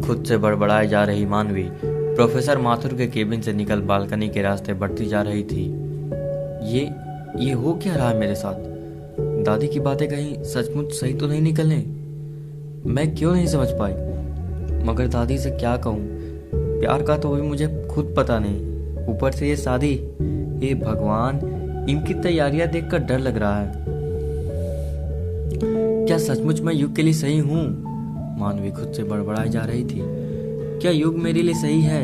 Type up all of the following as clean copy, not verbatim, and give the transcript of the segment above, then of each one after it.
खुद से बड़बड़ाए जा रही मानवी प्रोफेसर माथुर के केबिन से निकल बालकनी के रास्ते बढ़ती जा रही थी। ये हो क्या रहा है मेरे साथ? दादी की बातें कहीं सचमुच सही तो नहीं निकलने? मैं क्यों नहीं समझ पाई? मगर दादी से क्या कहूँ? प्यार का तो भी मुझे खुद पता नहीं, ऊपर से ये शादी। हे भगवान, इनकी तैयारियां देखकर डर लग रहा है। क्या सचमुच मैं युग के लिए सही हूँ? मानवी खुद से बड़बड़ाई जा रही थी। क्या युग मेरे लिए सही है?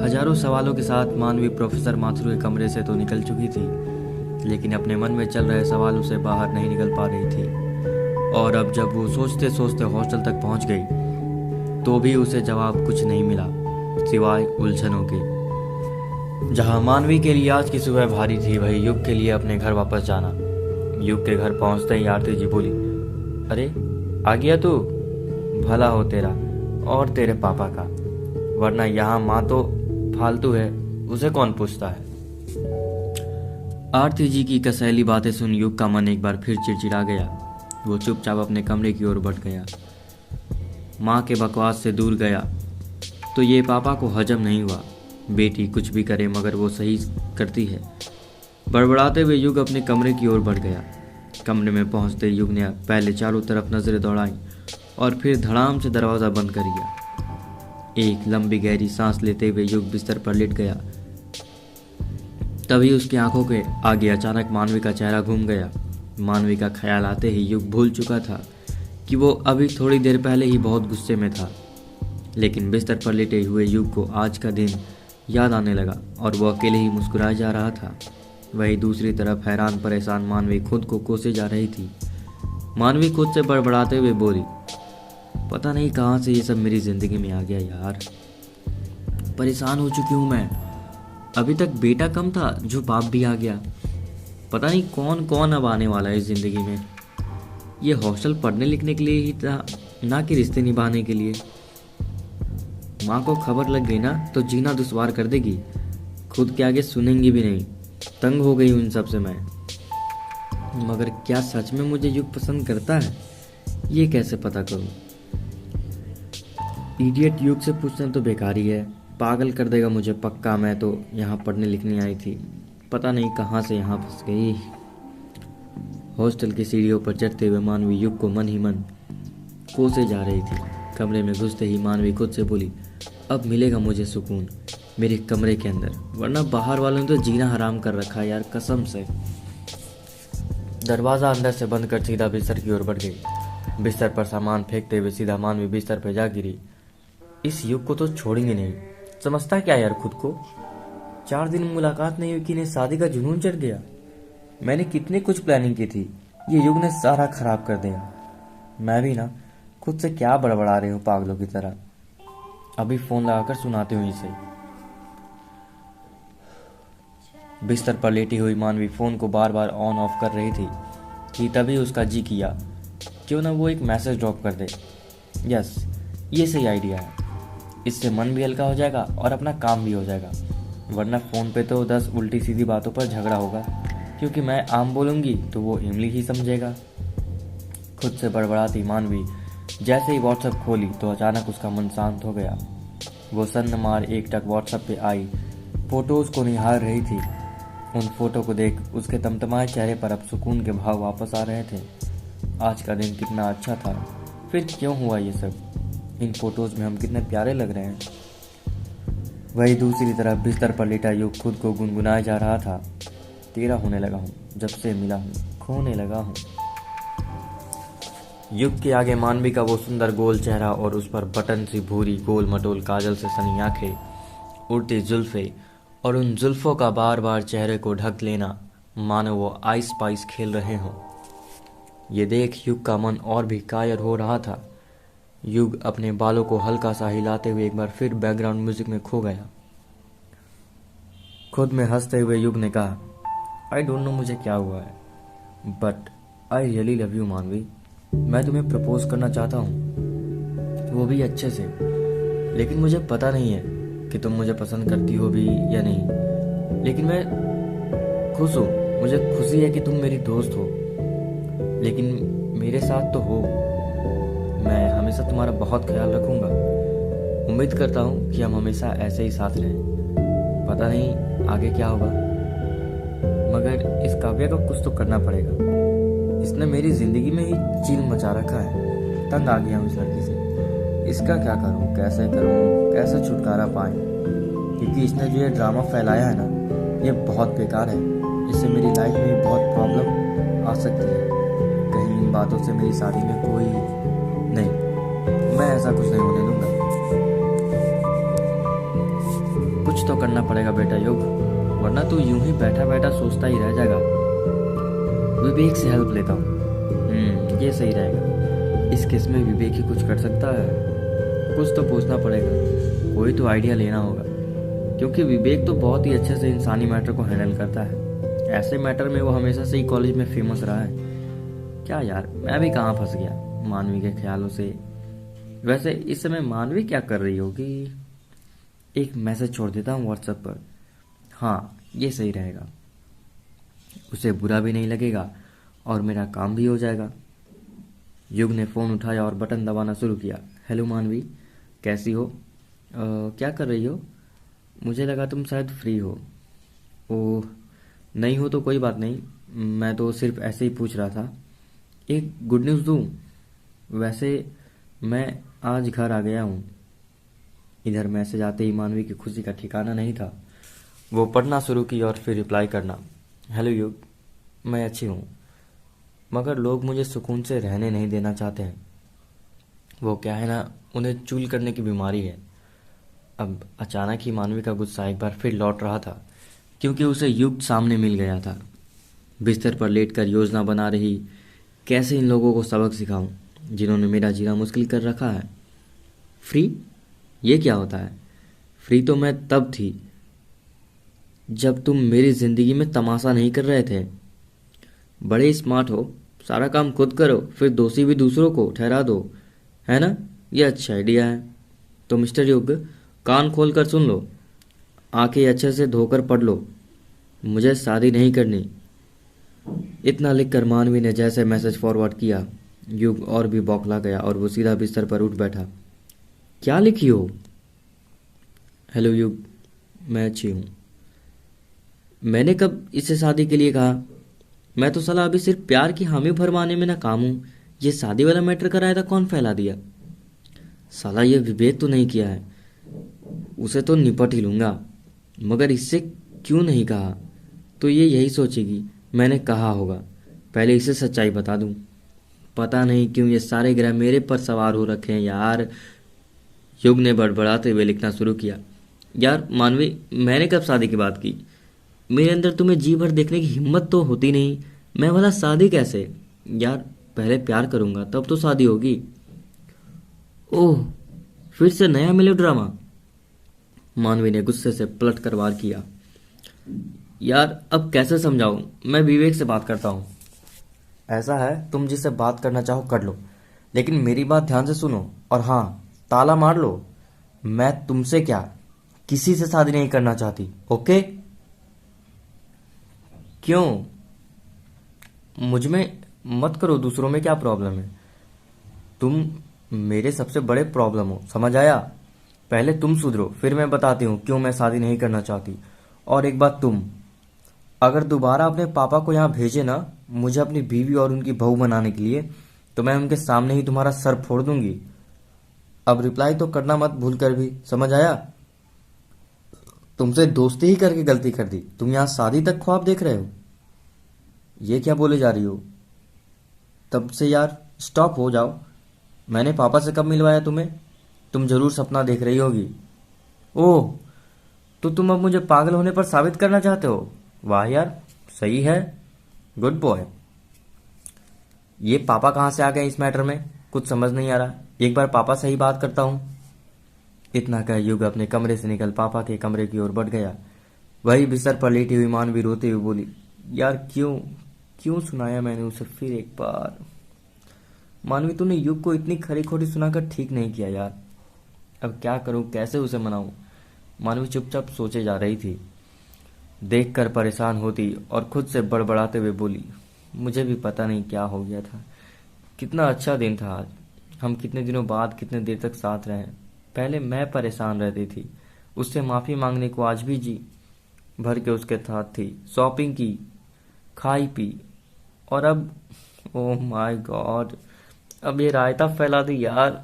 हजारों सवालों के साथ मानवी प्रोफेसर माथुर के कमरे से तो निकल चुकी थी, लेकिन अपने मन में चल रहे सवालों से बाहर नहीं निकल पा रही थी। और अब जब वो सोचते सोचते हॉस्टल तक पहुंच गई तो भी उसे जवाब कुछ नहीं मिला सिवाय उलझनों के। जहां मानवी के लिए आज की सुबह भारी थी, वही युग के लिए अपने घर वापस जाना। युग के घर पहुंचते ही आरती जी बोली, अरे आ गया तू? भला हो तेरा और तेरे पापा का, वरना यहाँ माँ तो फालतू है, उसे कौन पूछता है। आरती जी की कसैली बातें सुन युग का मन एक बार फिर चिड़चिड़ा गया। वो चुपचाप अपने कमरे की ओर बढ़ गया। माँ के बकवास से दूर गया तो ये पापा को हजम नहीं हुआ। बेटी कुछ भी करे मगर वो सही करती है। बड़बड़ाते हुए युग अपने कमरे की ओर बढ़ गया। कमरे में पहुंचते युग ने पहले चारों तरफ नजरें दौड़ाई और फिर धड़ाम से दरवाज़ा बंद कर दिया। एक लंबी गहरी सांस लेते हुए युग बिस्तर पर लेट गया। तभी उसकी आंखों के आगे अचानक मानवी का चेहरा घूम गया। मानवी का ख्याल आते ही युग भूल चुका था कि वो अभी थोड़ी देर पहले ही बहुत गुस्से में था। लेकिन बिस्तर पर लेटे हुए युग को आज का दिन याद आने लगा और वो अकेले ही मुस्कुराए जा रहा था। वहीं दूसरी तरफ हैरान परेशान मानवी खुद को कोसे जा रही थी। मानवी खुद से बड़बड़ाते हुए बोली, पता नहीं कहाँ से ये सब मेरी जिंदगी में आ गया यार। परेशान हो चुकी हूँ मैं। अभी तक बेटा कम था जो बाप भी आ गया। पता नहीं कौन कौन अब आने वाला है इस जिंदगी में। ये हॉस्टल पढ़ने लिखने के लिए ही था, ना कि रिश्ते निभाने के लिए। माँ को खबर लग गई ना तो जीना दुश्वार कर देगी। खुद के आगे सुनेंगी भी नहीं। तंग हो गई हूँ इन सब से मैं। मगर क्या सच में मुझे युग पसंद करता है? ये कैसे पता करूँ? इडियट युग से पूछना तो बेकार ही है। पागल कर देगा मुझे पक्का। मैं तो यहाँ पढ़ने लिखने आई थी, पता नहीं कहाँ से यहाँ फंस गई। हॉस्टल की सीढ़ियों पर चढ़ते हुए मानवी युग को मन ही मन कोसे जा रही थी। कमरे में घुसते ही मानवी खुद से बोली, अब मिलेगा मुझे सुकून मेरे कमरे के अंदर, वरना बाहर वालों ने तो जीना हराम कर रखा है यार, कसम से। दरवाज़ा अंदर से बंद कर सीधा बिस्तर की ओर बढ़ गई। बिस्तर पर सामान फेंकते हुए सीधा मानवी बिस्तर पर जा गिरी। इस युग को तो छोड़ेंगे नहीं। समझता क्या यार खुद को? 4 दिन मुलाकात नहीं हुई कि इन्हें शादी का जुनून चढ़ गया। मैंने कितनी कुछ प्लानिंग की थी, ये युग ने सारा खराब कर दिया। मैं भी ना खुद से क्या बड़बड़ा रही हूँ पागलों की तरह। अभी फोन लगाकर सुनाती हूँ इसे। बिस्तर पर लेटी हुई मानवी फोन को बार बार ऑन ऑफ कर रही थी कि तभी उसका जी किया क्यों ना वो एक मैसेज ड्रॉप कर दे। यस, ये सही आइडिया है। इससे मन भी हल्का हो जाएगा और अपना काम भी हो जाएगा। वरना फ़ोन पे तो 10 उल्टी सीधी बातों पर झगड़ा होगा, क्योंकि मैं आम बोलूँगी तो वो इमली ही समझेगा। खुद से बड़बड़ाती मानवी जैसे ही व्हाट्सएप खोली तो अचानक उसका मन शांत हो गया। वो सन्नमार एकटक व्हाट्सएप पे आई फोटोज़ को निहार रही थी। उन फोटो को देख उसके तमतमाए चेहरे पर अब सुकून के भाव वापस आ रहे थे। आज का दिन कितना अच्छा था, फिर क्यों हुआ ये सब? इन फोटोज़ में हम कितने प्यारे लग रहे हैं। वही दूसरी तरफ बिस्तर पर लेटा युग खुद को गुनगुनाए जा रहा था, तेरा होने लगा हूँ, जब से मिला हूँ खोने लगा हूँ। युग के आगे मानवी का वो सुंदर गोल चेहरा और उस पर बटन सी भूरी गोल मटोल काजल से सनी आंखें, उड़ती जुल्फे और उन जुल्फों का बार बार चेहरे को ढक लेना, मानो वो आइस पाइस खेल रहे हों। ये देख युग का मन और भी कायर हो रहा था। युग अपने बालों को हल्का सा हिलाते हुए एक बार फिर बैकग्राउंड म्यूजिक में खो गया। खुद में हंसते हुए युग ने कहा, आई डोंट नो मुझे क्या हुआ है, but I really love you मानवी। मैं तुम्हें प्रपोज करना चाहता हूँ, वो भी अच्छे से। लेकिन मुझे पता नहीं है कि तुम मुझे पसंद करती हो भी या नहीं। लेकिन मैं खुश हूँ, मुझे खुशी है कि तुम मेरी दोस्त हो, लेकिन मेरे साथ तो हो। मैं हमेशा तुम्हारा बहुत ख्याल रखूंगा। उम्मीद करता हूँ कि हम हमेशा ऐसे ही साथ रहें। पता नहीं आगे क्या होगा, मगर इस काव्या को कुछ तो करना पड़ेगा। इसने मेरी जिंदगी में ही चील मचा रखा है। तंग आ गया हूँ इस लड़की से। इसका क्या करूँ, कैसे करूँ, कैसे छुटकारा पाए, क्योंकि इसने जो ये ड्रामा फैलाया है ना, ये बहुत बेकार है। इससे मेरी लाइफ में भी बहुत प्रॉब्लम आ सकती है। कहीं इन बातों से मेरी शादी में कोई नहीं, मैं ऐसा कुछ नहीं होने दूंगा। कुछ तो करना पड़ेगा बेटा युग, वरना तू यूं ही बैठा बैठा सोचता ही रह जाएगा। विवेक से हेल्प लेता हूँ, ये सही रहेगा। इस केस में विवेक ही कुछ कर सकता है। कुछ तो पूछना पड़ेगा, कोई तो आइडिया लेना होगा, क्योंकि विवेक तो बहुत ही अच्छे से इंसानी मैटर को हैंडल करता है। ऐसे मैटर में वो हमेशा से ही कॉलेज में फेमस रहा है। क्या यार, मैं भी कहाँ फंस गया मानवी के ख्यालों से। वैसे इस समय मानवी क्या कर रही होगी? एक मैसेज छोड़ देता हूँ व्हाट्सएप पर। हाँ, ये सही रहेगा। उसे बुरा भी नहीं लगेगा और मेरा काम भी हो जाएगा। युग ने फ़ोन उठाया और बटन दबाना शुरू किया। हेलो मानवी, कैसी हो? क्या कर रही हो? मुझे लगा तुम शायद फ्री हो। ओह, नहीं हो तो कोई बात नहीं, मैं तो सिर्फ ऐसे ही पूछ रहा था। एक गुड न्यूज़ दूँ? वैसे मैं आज घर आ गया हूँ। इधर मैसेज आते ही मानवी की खुशी का ठिकाना नहीं था। वो पढ़ना शुरू की और फिर रिप्लाई करना। हेलो युग, मैं अच्छी हूँ, मगर लोग मुझे सुकून से रहने नहीं देना चाहते हैं। वो क्या है ना, उन्हें चूल करने की बीमारी है। अब अचानक ही मानवी का गुस्सा एक बार फिर लौट रहा था, क्योंकि उसे युग सामने मिल गया था, बिस्तर पर लेटकर योजना बना रही। कैसे इन लोगों को सबक सिखाऊं जिन्होंने मेरा जीना मुश्किल कर रखा है। फ्री? ये क्या होता है? फ्री तो मैं तब थी जब तुम मेरी जिंदगी में तमाशा नहीं कर रहे थे। बड़े स्मार्ट हो, सारा काम खुद करो, फिर दोषी भी दूसरों को ठहरा दो, है ना? ये अच्छा आइडिया है। तो मिस्टर युग, कान खोल कर सुन लो, आंखें अच्छे से धोकर पढ़ लो। मुझे शादी नहीं करनी। इतना लिखकर मानवी ने जैसे मैसेज फॉरवर्ड किया, युग और भी बौखला गया और वो सीधा बिस्तर पर उठ बैठा। क्या लिखी हो? हेलो युग, मैं अच्छी हूँ। मैंने कब इसे शादी के लिए कहा? मैं तो साला अभी सिर्फ प्यार की हामी भरमाने में नाकाम हूँ। ये शादी वाला मैटर कराया था कौन फैला दिया? साला ये विवेक तो नहीं किया है, उसे तो निपट ही लूंगा, मगर इससे क्यों नहीं कहा? तो ये यही सोचेगी मैंने कहा होगा। पहले इसे सच्चाई बता दूं। पता नहीं क्यों ये सारे ग्रह मेरे पर सवार हो रखे हैं यार। युग ने बड़बड़ाते हुए लिखना शुरू किया। यार मानवी, मैंने कब शादी की बात की? मेरे अंदर तुम्हें जी भर देखने की हिम्मत तो होती नहीं। मैं भला शादी कैसे? यार पहले प्यार करूंगा तब तो शादी होगी। ओह, फिर से नया मेलोड्रामा? मानवी ने गुस्से से पलट कर वार किया। यार अब कैसे समझाऊं? मैं विवेक से बात करता हूँ। ऐसा है, तुम जिससे बात करना चाहो कर लो, लेकिन मेरी बात ध्यान से सुनो। और हाँ, ताला मार लो। मैं तुमसे क्या, किसी से शादी नहीं करना चाहती, ओके? क्यों? मुझ में मत करो, दूसरों में क्या प्रॉब्लम है? तुम मेरे सबसे बड़े प्रॉब्लम हो, समझ आया? पहले तुम सुधरो, फिर मैं बताती हूँ क्यों मैं शादी नहीं करना चाहती। और एक बात, तुम अगर दोबारा अपने पापा को यहाँ भेजे ना मुझे अपनी बीवी और उनकी बहू बनाने के लिए, तो मैं उनके सामने ही तुम्हारा सर फोड़ दूंगी। अब रिप्लाई तो करना मत भूल कर भी, समझ आया? तुमसे दोस्ती ही करके गलती कर दी, तुम यहाँ शादी तक ख्वाब देख रहे हो। ये क्या बोले जा रही हो? तब से यार स्टॉप हो जाओ। मैंने पापा से कब मिलवाया तुम्हें? तुम जरूर सपना देख रही होगी। ओह, तो तुम अब मुझे पागल होने पर साबित करना चाहते हो? वाह यार, सही है, गुड बॉय। ये पापा कहाँ से आ गए इस मैटर में? कुछ समझ नहीं आ रहा। एक बार पापा से ही बात करता हूँ। इतना कह युग अपने कमरे से निकल पापा के कमरे की ओर बढ़ गया। वही बिस्तर पर लेटी हुई मानवी रोते हुए बोली, यार क्यों क्यों सुनाया मैंने उसे फिर एक बार? मानवी, तूने युग को इतनी खरी खोटी सुनाकर ठीक नहीं किया यार। अब क्या करूं, कैसे उसे मनाऊं? मानवी चुपचाप सोचे जा रही थी। देखकर परेशान होती और खुद से बड़बड़ाते हुए बोली, मुझे भी पता नहीं क्या हो गया था। कितना अच्छा दिन था आज। हम कितने दिनों बाद कितने देर तक साथ रहे। पहले मैं परेशान रहती थी, उससे माफ़ी मांगने को आज भी जी भर के उसके साथ थी, शॉपिंग की, खाई पी, और अब ओह माय गॉड, अब ये रायता फैला दी यार,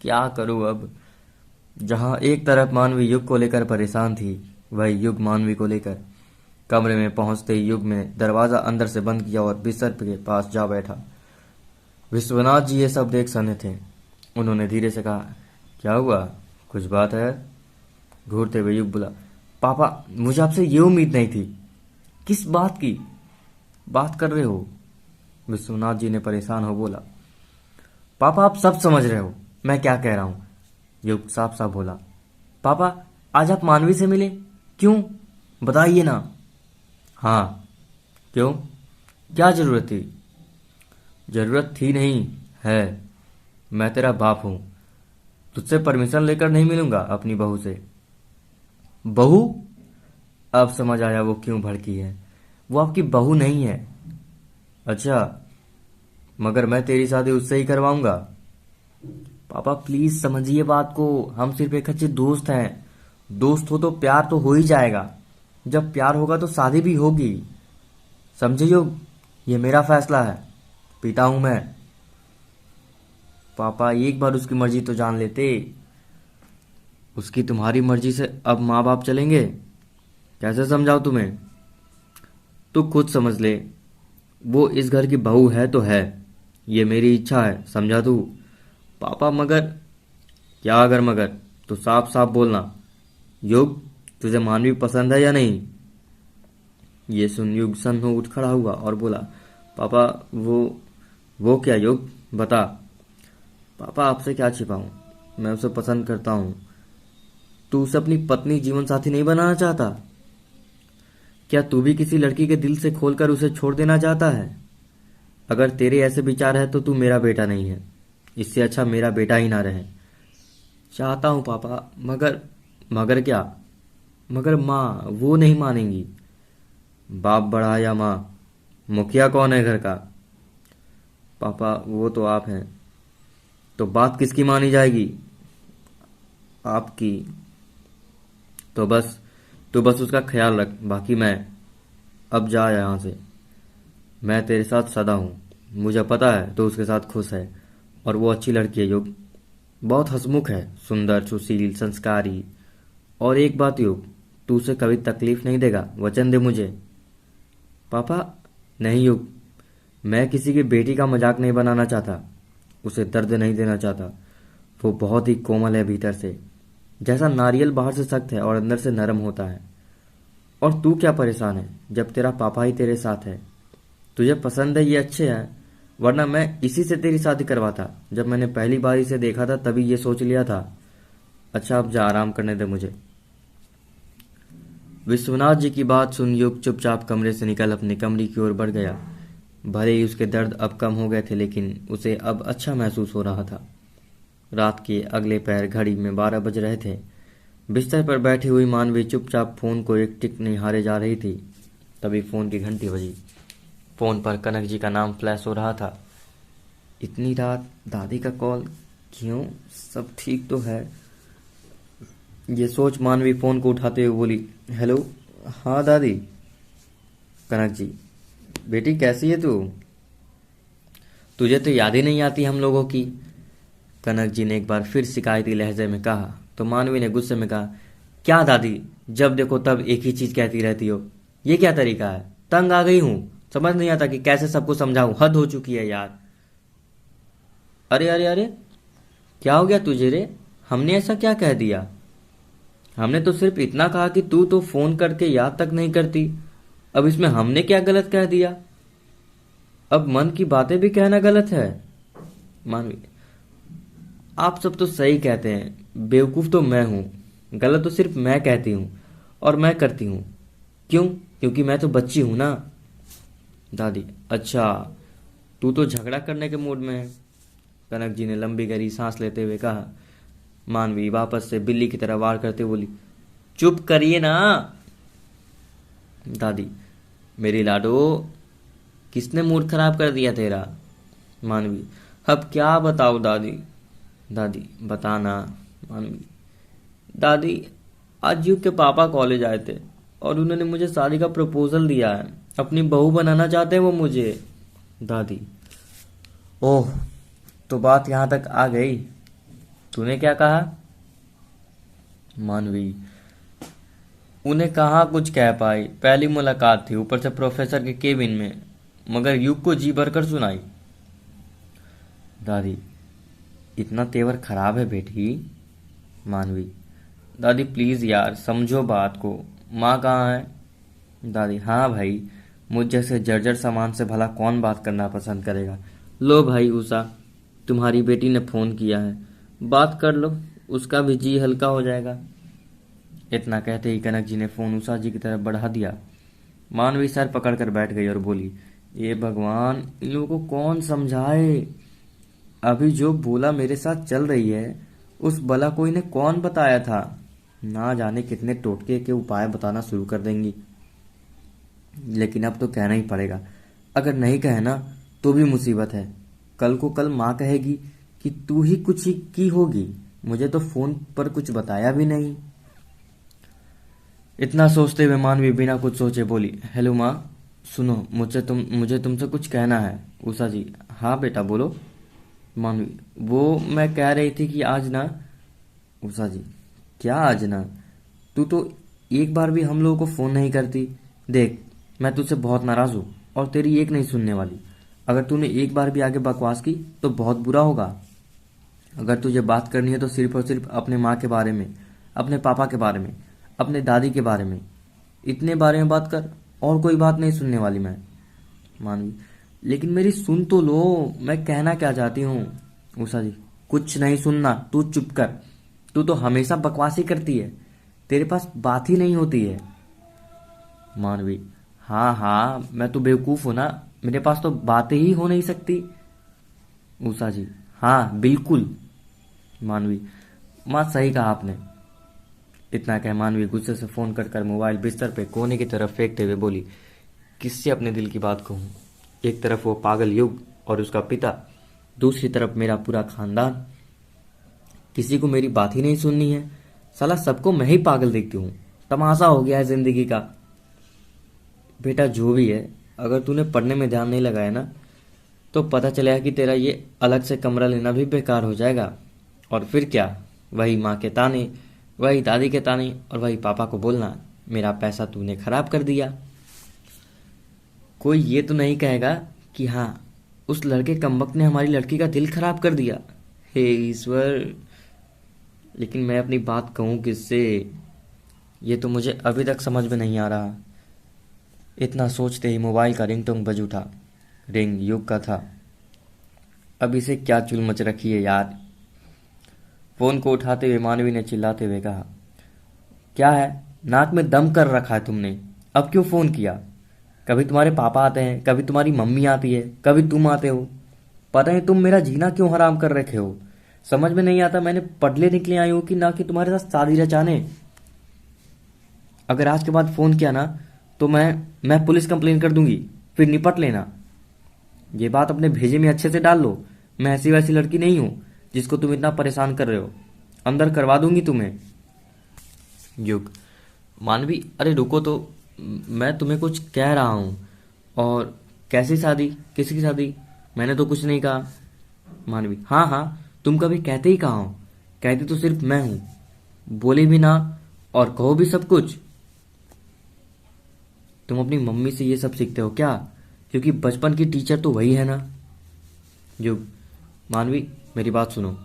क्या करूं अब। जहां एक तरफ मानवी युग को लेकर परेशान थी, वही युग मानवी को लेकर। कमरे में पहुंचते ही युग ने दरवाजा अंदर से बंद किया और बिस्तर के पास जा बैठा। विश्वनाथ जी ये सब देख सने थे। उन्होंने धीरे से कहा, क्या हुआ, कुछ बात है? घूरते हुए युग बोला, पापा मुझे आपसे ये उम्मीद नहीं थी। किस बात की बात कर रहे हो? विश्वनाथ जी ने परेशान हो बोला। पापा आप सब समझ रहे हो मैं क्या कह रहा हूं। युग साफ साफ बोला, पापा आज आप मानवी से मिले, क्यों, बताइए ना। हाँ, क्यों, क्या जरूरत थी? जरूरत थी नहीं है, मैं तेरा बाप हूं, तुझसे परमिशन लेकर नहीं मिलूंगा अपनी बहू से। बहू? अब समझ आया वो क्यों भड़की है। वो आपकी बहू नहीं है। अच्छा, मगर मैं तेरी शादी उससे ही करवाऊंगा। पापा प्लीज समझिए बात को, हम सिर्फ एक अच्छे दोस्त हैं। दोस्त हो तो प्यार तो हो ही जाएगा, जब प्यार होगा तो शादी भी होगी। समझे युग, ये मेरा फैसला है, पिता हूं मैं। पापा एक बार उसकी मर्जी तो जान लेते। उसकी तुम्हारी मर्जी से अब माँ बाप चलेंगे? कैसे समझाओ तुम्हें? तू खुद समझ ले, वो इस घर की बहू है तो है, ये मेरी इच्छा है, समझा तू? पापा मगर। क्या अगर मगर, तू साफ साफ बोलना। युग, तुझे मानवी पसंद है या नहीं? ये सुन युग सन्न हो उठ खड़ा हुआ और बोला, पापा वो क्या युग, बता। पापा आपसे क्या छिपाऊं, मैं उसे पसंद करता हूं। तू उसे अपनी पत्नी जीवन साथी नहीं बनाना चाहता? क्या तू भी किसी लड़की के दिल से खोलकर उसे छोड़ देना चाहता है? अगर तेरे ऐसे विचार है तो तू मेरा बेटा नहीं है, इससे अच्छा मेरा बेटा ही ना रहे। चाहता हूं पापा, मगर। मगर क्या? मगर माँ वो नहीं मानेंगी। बाप बड़ा या माँ? मुखिया कौन है घर का? पापा वो तो आप हैं। तो बात किसकी मानी जाएगी? आपकी। तो बस तू बस उसका ख्याल रख, बाकी मैं। अब जा यहाँ से। मैं तेरे साथ सदा हूँ, मुझे पता है तो उसके साथ खुश है, और वो अच्छी लड़की है युग, बहुत हंसमुख है, सुंदर, सुशील, संस्कारी। और एक बात युग, तू उसे कभी तकलीफ नहीं देगा, वचन दे मुझे। पापा नहीं युग, मैं किसी की बेटी का मजाक नहीं बनाना चाहता, उसे दर्द नहीं देना चाहता। वो बहुत ही कोमल है भीतर से, जैसा नारियल बाहर से सख्त है और अंदर से नरम होता है। और तू क्या परेशान है जब तेरा पापा ही तेरे साथ है? तुझे पसंद है ये अच्छे है, वरना मैं इसी से तेरी शादी करवाता। जब मैंने पहली बार इसे देखा था तभी ये सोच लिया था। अच्छा अब जा, आराम करने दे मुझे। विश्वनाथ जी की बात सुन युग चुपचाप कमरे से निकल अपने कमरे की ओर बढ़ गया। भले ही उसके दर्द अब कम हो गए थे, लेकिन उसे अब अच्छा महसूस हो रहा था। रात के अगले पहर घड़ी में 12 बज रहे थे। बिस्तर पर बैठी हुई मानवी चुपचाप फोन को एक टिक निहारे जा रही थी। तभी फोन की घंटी बजी। फोन पर कनक जी का नाम फ्लैश हो रहा था। इतनी रात दादी का कॉल, क्यों, सब ठीक तो है? ये सोच मानवी फोन को उठाते हुए बोली, हेलो। हाँ दादी। कनक जी, बेटी कैसी है तू? तुझे तो याद ही नहीं आती हम लोगों की। कनक जी ने एक बार फिर शिकायती लहजे में कहा तो मानवी ने गुस्से में कहा, क्या दादी, जब देखो तब एक ही चीज कहती रहती हो, ये क्या तरीका है? तंग आ गई हूं, समझ नहीं आता कि कैसे सबको समझाऊं, हद हो चुकी है यार। अरे अरे अरे, क्या हो गया तुझे रे? हमने ऐसा क्या कह दिया? हमने तो सिर्फ इतना कहा कि तू तो फोन करके याद तक नहीं करती, अब इसमें हमने क्या गलत कह दिया? अब मन की बातें भी कहना गलत है? मानवी, आप सब तो सही कहते हैं, बेवकूफ तो मैं हूं, गलत तो सिर्फ मैं कहती हूं और मैं करती हूं। क्यों? क्योंकि मैं तो बच्ची हूं ना। दादी, अच्छा, तू तो झगड़ा करने के मूड में है। कनक जी ने लंबी गहरी सांस लेते हुए कहा। मानवी वापस से बिल्ली की तरह वार करते बोली, चुप करिए ना। दादी, मेरी लाडो, किसने मूड खराब कर दिया तेरा? मानवी, अब क्या बताओ दादी, दादी बताना। मानवी, दादी आज युग के पापा कॉलेज आए थे और उन्होंने मुझे शादी का प्रपोजल दिया है। अपनी बहू बनाना चाहते हैं वो मुझे। दादी, ओह, तो बात यहाँ तक आ गई। तूने क्या कहा? मानवी, उन्हें कहाँ कुछ कह पाई, पहली मुलाकात थी, ऊपर से प्रोफेसर के केबिन में, मगर युग को जी भर कर सुनाई। दादी, इतना तेवर खराब है बेटी? मानवी, दादी प्लीज यार समझो बात को। माँ कहाँ है? दादी, हाँ भाई, मुझ जैसे जर्जर सामान से भला कौन बात करना पसंद करेगा। लो भाई उषा, तुम्हारी बेटी ने फोन किया है, बात कर लो, उसका भी जी हल्का हो जाएगा। इतना कहते ही कनक जी ने फोन उषा जी की तरफ बढ़ा दिया। मानवी सर पकड़कर बैठ गई और बोली, ये भगवान, इन लोगों को कौन समझाए। अभी जो बोला मेरे साथ चल रही है, उस बला को इन्हें कौन बताया था। ना जाने कितने टोटके के उपाय बताना शुरू कर देंगी। लेकिन अब तो कहना ही पड़ेगा। अगर नहीं कहे ना तो भी मुसीबत है। कल को कल माँ कहेगी कि तू ही कुछ ही की होगी, मुझे तो फोन पर कुछ बताया भी नहीं। इतना सोचते हुए मानवी बिना कुछ सोचे बोली, हेलो माँ, सुनो, मुझे तुमसे कुछ कहना है। उषा जी, हाँ बेटा बोलो। मानवी, वो मैं कह रही थी कि आज ना। उषा जी, क्या आज ना? तू तो एक बार भी हम लोगों को फोन नहीं करती। देख, मैं तुझसे बहुत नाराज हूँ और तेरी एक नहीं सुनने वाली। अगर तूने एक बार भी आगे बकवास की तो बहुत बुरा होगा। अगर तुझे बात करनी है तो सिर्फ और सिर्फ अपने माँ के बारे में, अपने पापा के बारे में, अपने दादी के बारे में, इतने बारे में बात कर, और कोई बात नहीं सुनने वाली मैं। मानवी, लेकिन मेरी सुन तो लो, मैं कहना क्या चाहती हूँ। उषा जी, कुछ नहीं सुनना, तू चुप कर। तू तो हमेशा बकवासी करती है, तेरे पास बात ही नहीं होती है। मानवी, हाँ हाँ, मैं तो बेवकूफ हूं ना, मेरे पास तो बातें ही हो नहीं सकती। उषा जी, हाँ बिल्कुल। मानवी, माँ सही कहा आपने। इतना कह मानवी गुस्से से फोन कट कर मोबाइल बिस्तर पे कोने की तरफ फेंकते हुए बोली, किससे अपने दिल की बात कहूँ। एक तरफ वो पागल युग और उसका पिता, दूसरी तरफ मेरा पूरा खानदान। किसी को मेरी बात ही नहीं सुननी है। साला सबको मैं ही पागल देखती हूँ। तमाशा हो गया है जिंदगी का। बेटा जो भी है, अगर तूने पढ़ने में ध्यान नहीं लगाया ना तो पता चलेगा कि तेरा ये अलग से कमरा लेना भी बेकार हो जाएगा। और फिर क्या, वही माँ के ताने, वही दादी के ताने और वही पापा को बोलना, मेरा पैसा तूने खराब कर दिया। कोई ये तो नहीं कहेगा कि हाँ, उस लड़के कमबख्त ने हमारी लड़की का दिल खराब कर दिया। हे ईश्वर, लेकिन मैं अपनी बात कहूँ किससे, ये तो मुझे अभी तक समझ में नहीं आ रहा। इतना सोचते ही मोबाइल का रिंगटोन बज उठा। रिंग युग का था। अब इसे क्या चुल मच रखी है यार। फोन को उठाते हुए मानवी ने चिल्लाते हुए कहा, क्या है, नाक में दम कर रखा है तुमने? अब क्यों फोन किया? कभी तुम्हारे पापा आते हैं, कभी तुम्हारी मम्मी आती है, कभी तुम आते हो। पता नहीं तुम मेरा जीना क्यों हराम कर रखे हो। समझ में नहीं आता मैंने पढ़ने निकले आई हूं कि ना कि तुम्हारे साथ शादी रचाने। अगर आज के बाद फोन किया ना तो मैं पुलिस कंप्लेन कर दूंगी, फिर निपट लेना। ये बात अपने भेजे में अच्छे से डाल लो। मैं ऐसी वैसी लड़की नहीं हूं जिसको तुम इतना परेशान कर रहे हो। अंदर करवा दूंगी तुम्हें। युग, मानवी, अरे रुको तो, मैं तुम्हें कुछ कह रहा हूं। और कैसी शादी, किसकी शादी? मैंने तो कुछ नहीं कहा। मानवी, हाँ हाँ, तुम कभी कहते ही कहा हो। कहती तो सिर्फ मैं हूं। बोले भी ना और कहो भी सब कुछ। तुम अपनी मम्मी से ये सब सीखते हो क्या? क्योंकि बचपन की टीचर तो वही है ना। युग, मानवी मेरी बात सुनो।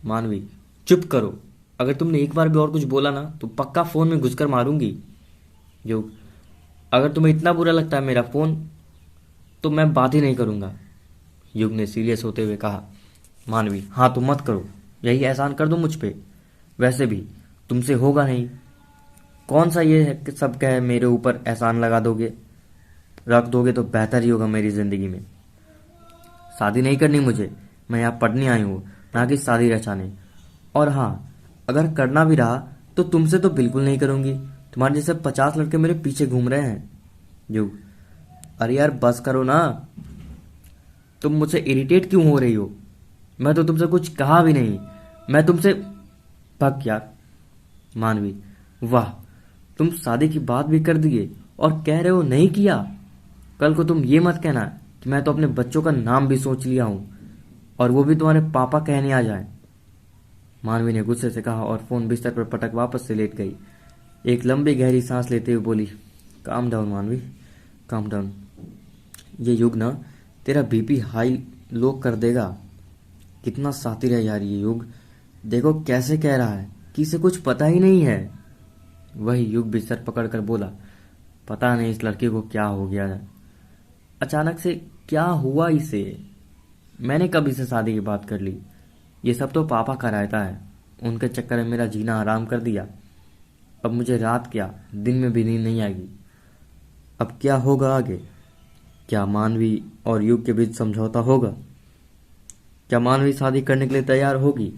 मानवी, चुप करो। अगर तुमने एक बार भी और कुछ बोला ना तो पक्का फोन में घुसकर मारूंगी। युग, अगर तुम्हें इतना बुरा लगता है मेरा फोन तो मैं बात ही नहीं करूंगा। युग ने सीरियस होते हुए कहा। मानवी, हाँ तुम मत करो, यही एहसान कर दो मुझ पे। वैसे भी तुमसे होगा नहीं। कौन सा ये है कि सब कहे मेरे ऊपर एहसान लगा दोगे। रख दोगे तो बेहतर ही होगा मेरी जिंदगी में। शादी नहीं करनी मुझे, मैं यहाँ पढ़ने आई हूँ, ना कि शादी रचाने। और हाँ, अगर करना भी रहा तो तुमसे तो बिल्कुल नहीं करूंगी। तुम्हारे जैसे 50 लड़के मेरे पीछे घूम रहे हैं। युग, अरे यार बस करो ना। तुम मुझसे इरिटेट क्यों हो रही हो? मैं तो तुमसे कुछ कहा भी नहीं। मैं तुमसे भग यार। मानवी, वाह, तुम शादी की बात भी कर दिए और कह रहे हो नहीं किया। कल को तुम ये मत कहना कि मैं तो अपने बच्चों का नाम भी सोच लिया हूं और वो भी तुम्हारे पापा कहने आ जाए। मानवी ने गुस्से से कहा और फोन बिस्तर पर पटक वापस से लेट गई। एक लंबी गहरी सांस लेते हुए बोली, काम डाउन मानवी, काम डाउन। ये युग ना तेरा बीपी हाई लो कर देगा। कितना शातिर है यार ये युग। देखो कैसे कह रहा है कि इसे कुछ पता ही नहीं है। वही युग बिस्तर पकड़कर बोला, पता नहीं इस लड़के को क्या हो गया है। अचानक से क्या हुआ इसे। मैंने कब इसे शादी की बात कर ली। ये सब तो पापा का रायता है। उनके चक्कर में मेरा जीना हराम कर दिया। अब मुझे रात क्या दिन में भी नींद नहीं आएगी। अब क्या होगा आगे। क्या मानवी और युग के बीच समझौता होगा। क्या मानवी शादी करने के लिए तैयार होगी।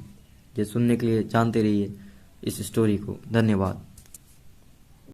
ये सुनने के लिए जानते रहिए इस स्टोरी को। धन्यवाद।